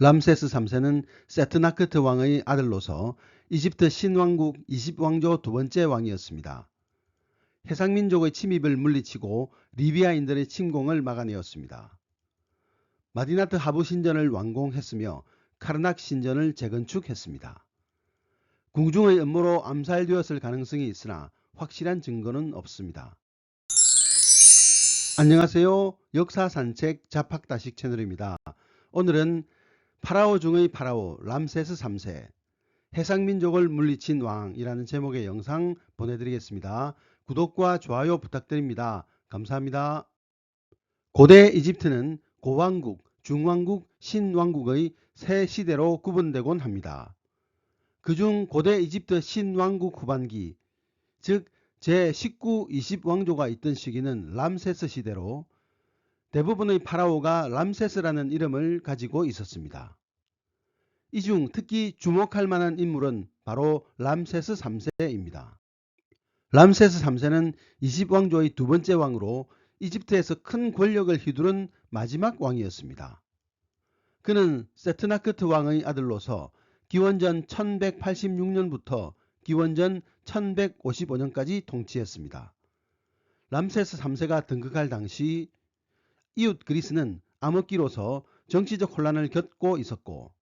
람세스 3세는 세트나크트 왕의 아들로서 이집트 신왕국 20왕조 두 번째 왕이었습니다. 해상민족의 침입을 물리치고 리비아인들의 침공을 막아내었습니다. 마디나트 하부 신전을 완공했으며 카르낙 신전을 재건축했습니다. 궁중의 음모로 암살되었을 가능성이 있으나 확실한 증거는 없습니다. 안녕하세요. 역사산책 자팍다식 채널입니다. 오늘은 파라오 중의 파라오 람세스 3세 해상민족을 물리친 왕이라는 제목의 영상 보내드리겠습니다. 구독과 좋아요 부탁드립니다. 감사합니다. 고대 이집트는 고왕국, 중왕국, 신왕국의 세 시대로 구분되곤 합니다. 그중 고대 이집트 신왕국 후반기, 즉 제19, 20왕조가 있던 시기는 람세스 시대로 대부분의 파라오가 람세스라는 이름을 가지고 있었습니다. 이 중 특히 주목할 만한 인물은 바로 람세스 3세입니다. 람세스 3세는 20왕조의 두 번째 왕으로 이집트에서 큰 권력을 휘두른 마지막 왕이었습니다. 그는 세트나크트 왕의 아들로서 기원전 1186년부터 기원전 1155년까지 통치했습니다. 람세스 3세가 등극할 당시 이웃 그리스는 암흑기로서 정치적 혼란을 겪고 있었고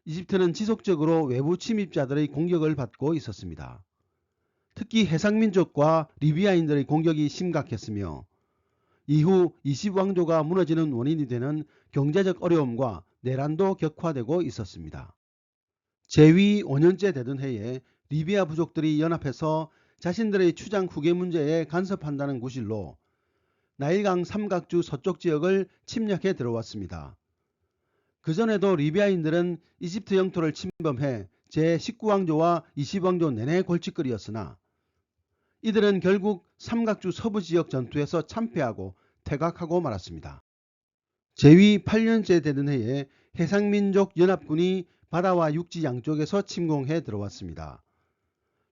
이집트는 지속적으로 외부 침입자들의 공격을 받고 있었습니다. 특히 해상민족과 리비아인들의 공격이 심각했으며 이후 20왕조가 무너지는 원인이 되는 경제적 어려움과 내란도 격화되고 있었습니다. 제위 5년째 되던 해에 리비아 부족들이 연합해서 자신들의 추장 후계 문제에 간섭한다는 구실로 나일강 삼각주 서쪽 지역을 침략해 들어왔습니다. 그전에도 리비아인들은 이집트 영토를 침범해 제19왕조와 20왕조 내내 골칫거리였으나 이들은 결국 삼각주 서부지역 전투에서 참패하고 퇴각하고 말았습니다. 제위 8년째 되던 해에 해상민족 연합군이 바다와 육지 양쪽에서 침공해 들어왔습니다.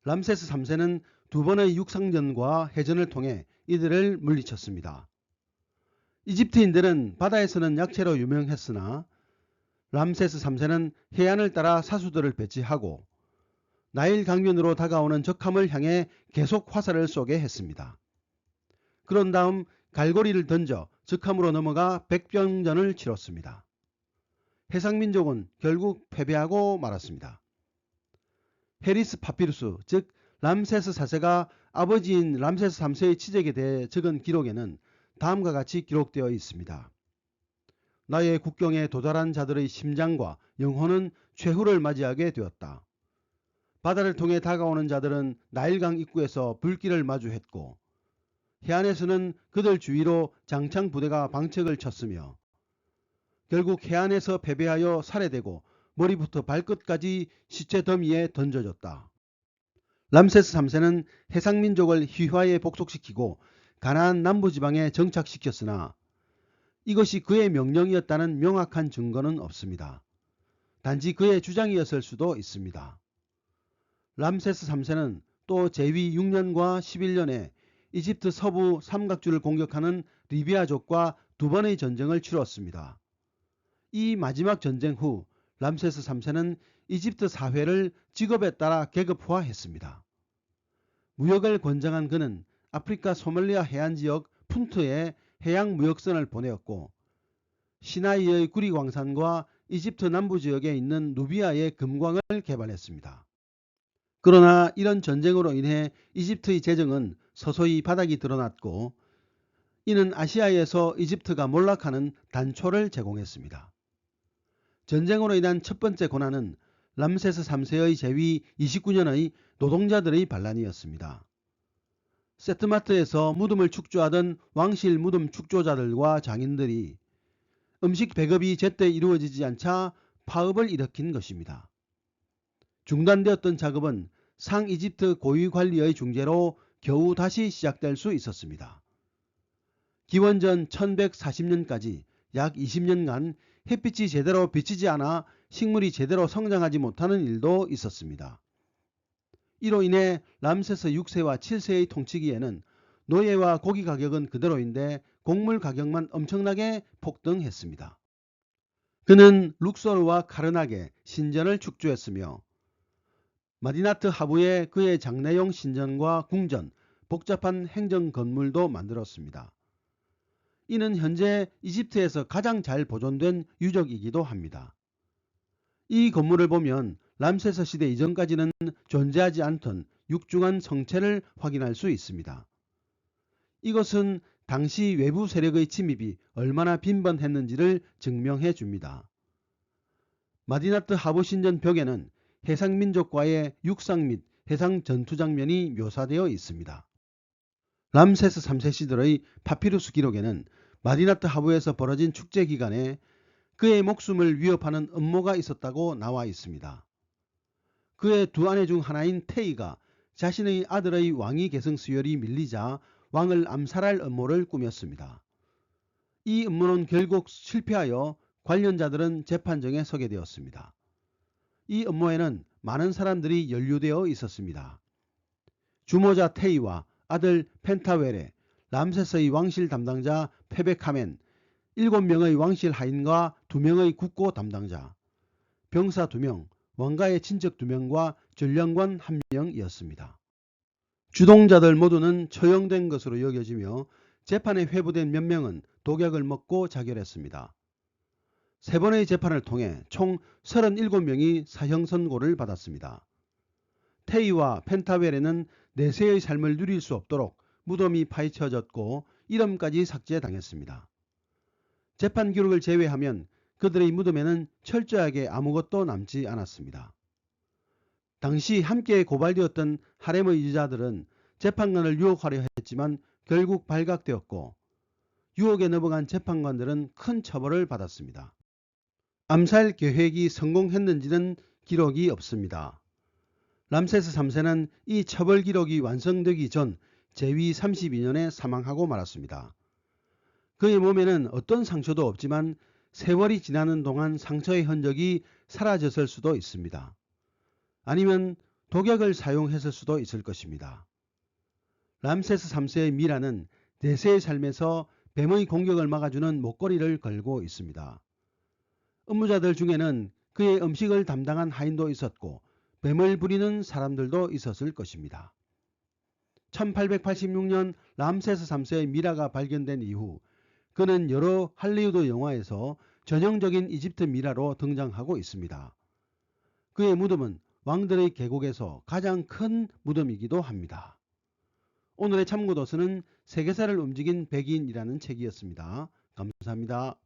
람세스 3세는 두 번의 육상전과 해전을 통해 이들을 물리쳤습니다. 이집트인들은 바다에서는 약체로 유명했으나 람세스 3세는 해안을 따라 사수들을 배치하고 나일 강변으로 다가오는 적함을 향해 계속 화살을 쏘게 했습니다. 그런 다음 갈고리를 던져 적함으로 넘어가 백병전을 치렀습니다. 해상민족은 결국 패배하고 말았습니다. 헤리스 파피루스, 즉 람세스 4세가 아버지인 람세스 3세의 치적에 대해 적은 기록에는 다음과 같이 기록되어 있습니다. 나의 국경에 도달한 자들의 심장과 영혼은 최후를 맞이하게 되었다. 바다를 통해 다가오는 자들은 나일강 입구에서 불길을 마주했고 해안에서는 그들 주위로 장창 부대가 방책을 쳤으며 결국 해안에서 패배하여 살해되고 머리부터 발끝까지 시체 더미에 던져졌다. 람세스 3세는 해상민족을 휘하에 복속시키고 가나안 남부지방에 정착시켰으나 이것이 그의 명령이었다는 명확한 증거는 없습니다. 단지 그의 주장이었을 수도 있습니다. 람세스 3세는 또 제위 6년과 11년에 이집트 서부 삼각주를 공격하는 리비아족과 두 번의 전쟁을 치렀습니다. 이 마지막 전쟁 후 람세스 3세는 이집트 사회를 직업에 따라 계급화했습니다. 무역을 권장한 그는 아프리카 소말리아 해안지역 푼트에 해양무역선을 보내었고 시나이의 구리광산과 이집트 남부지역에 있는 누비아의 금광을 개발했습니다. 그러나 이런 전쟁으로 인해 이집트의 재정은 서서히 바닥이 드러났고 이는 아시아에서 이집트가 몰락하는 단초를 제공했습니다. 전쟁으로 인한 첫 번째 고난은 람세스 3세의 제위 29년의 노동자들의 반란이었습니다. 세트마트에서 무덤을 축조하던 왕실 무덤 축조자들과 장인들이 음식 배급이 제때 이루어지지 않자 파업을 일으킨 것입니다. 중단되었던 작업은 상이집트 고위관리의 중재로 겨우 다시 시작될 수 있었습니다. 기원전 1140년까지 약 20년간 햇빛이 제대로 비치지 않아 식물이 제대로 성장하지 못하는 일도 있었습니다. 이로 인해 람세스 6세와 7세의 통치기에는 노예와 고기 가격은 그대로인데 곡물 가격만 엄청나게 폭등했습니다. 그는 룩소르와 카르나게 신전을 축조했으며 마디나트 하부에 그의 장례용 신전과 궁전, 복잡한 행정 건물도 만들었습니다. 이는 현재 이집트에서 가장 잘 보존된 유적이기도 합니다. 이 건물을 보면 람세스 시대 이전까지는 존재하지 않던 육중한 성체를 확인할 수 있습니다. 이것은 당시 외부 세력의 침입이 얼마나 빈번했는지를 증명해 줍니다. 마디나트 하부 신전 벽에는 해상민족과의 육상 및 해상 전투 장면이 묘사되어 있습니다. 람세스 3세 시절의 파피루스 기록에는 마디나트 하부에서 벌어진 축제 기간에 그의 목숨을 위협하는 음모가 있었다고 나와 있습니다. 그의 두 아내 중 하나인 테이가 자신의 아들의 왕위 계승 수열이 밀리자 왕을 암살할 음모를 꾸몄습니다. 이 음모는 결국 실패하여 관련자들은 재판정에 서게 되었습니다. 이 음모에는 많은 사람들이 연루되어 있었습니다. 주모자 테이와 아들 펜타웰레, 람세스의 왕실 담당자 페베카멘, 7명의 왕실 하인과 2명의 국고 담당자, 병사 2명, 왕가의 친척 2명과 전령관 1명이었습니다. 주동자들 모두는 처형된 것으로 여겨지며 재판에 회부된 몇 명은 독약을 먹고 자결했습니다. 3번의 재판을 통해 총 37명이 사형 선고를 받았습니다. 테이와 펜타웰레는 내세의 삶을 누릴 수 없도록 무덤이 파헤쳐졌고 이름까지 삭제당했습니다. 재판 기록을 제외하면 그들의 무덤에는 철저하게 아무것도 남지 않았습니다. 당시 함께 고발되었던 하렘의 유자들은 재판관을 유혹하려 했지만 결국 발각되었고 유혹에 넘어간 재판관들은 큰 처벌을 받았습니다. 암살 계획이 성공했는지는 기록이 없습니다. 람세스 3세는 이 처벌 기록이 완성되기 전 제위 32년에 사망하고 말았습니다. 그의 몸에는 어떤 상처도 없지만 세월이 지나는 동안 상처의 흔적이 사라졌을 수도 있습니다. 아니면 독약을 사용했을 수도 있을 것입니다. 람세스 3세의 미라는 내세의 삶에서 뱀의 공격을 막아주는 목걸이를 걸고 있습니다. 음모자들 중에는 그의 음식을 담당한 하인도 있었고 뱀을 부리는 사람들도 있었을 것입니다. 1886년 람세스 3세의 미라가 발견된 이후 그는 여러 할리우드 영화에서 전형적인 이집트 미라로 등장하고 있습니다. 그의 무덤은 왕들의 계곡에서 가장 큰 무덤이기도 합니다. 오늘의 참고도서는 세계사를 움직인 백인이라는 책이었습니다. 감사합니다.